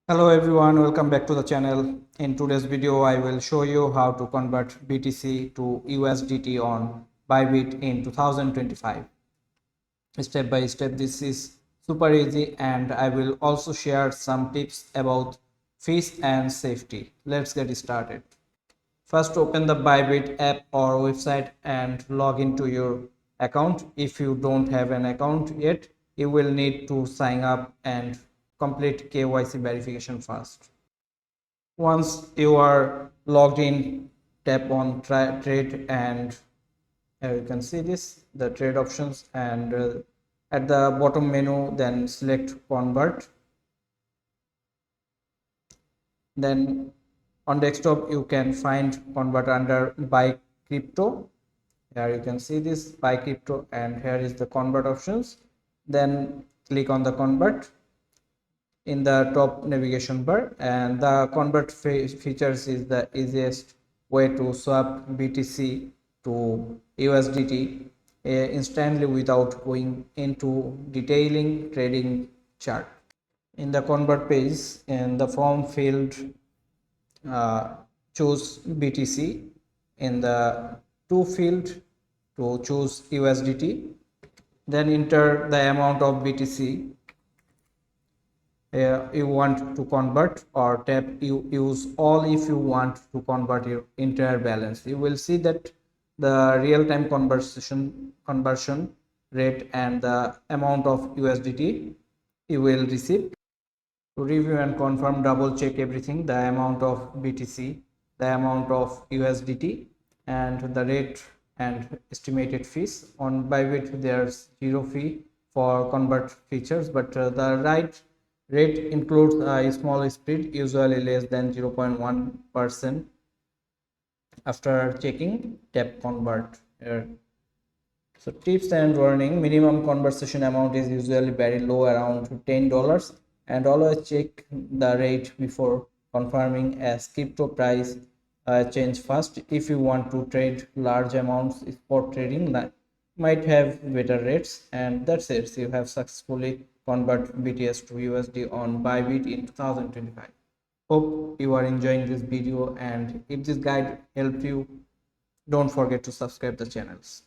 Hello everyone, welcome back to the channel. In today's video, I will show you how to convert BTC to USDT on Bybit in 2025. Step by step, this is super easy and I will also share some tips about fees and safety. Let's get started. First, open the Bybit app or website and log into your account. If you don't have an account yet, you will need to sign up and complete KYC verification first. Once you are logged in, tap on trade, and here you can see the trade options, and at the bottom menu then select convert. Then on desktop you can find convert under buy crypto. Here you can see this buy crypto, and here is the convert options. Then click on the convert in the top navigation bar, and the convert features is the easiest way to swap BTC to USDT instantly without going into detailing trading chart. In the convert page, in the form field, choose BTC. In the to field, to choose USDT. Then enter the amount of BTC you want to convert, or tap you use all if you want to convert your entire balance. You will see that the real-time conversion rate and the amount of USDT you will receive. To review and confirm, double check everything: the amount of BTC, the amount of USDT, and the rate and estimated fees. On Bybit there's zero fee for convert features, but the right rate includes a small spread, usually less than 0.1%. After checking, tap convert here. So tips and warning: minimum conversion amount is usually very low, around $10, and always check the rate before confirming, as crypto price change fast. If you want to trade large amounts, spot trading might have better rates. And that's it, you have successfully convert BTS to USD on Bybit in 2025. Hope you are enjoying this video, and if this guide helped you, don't forget to subscribe the channels.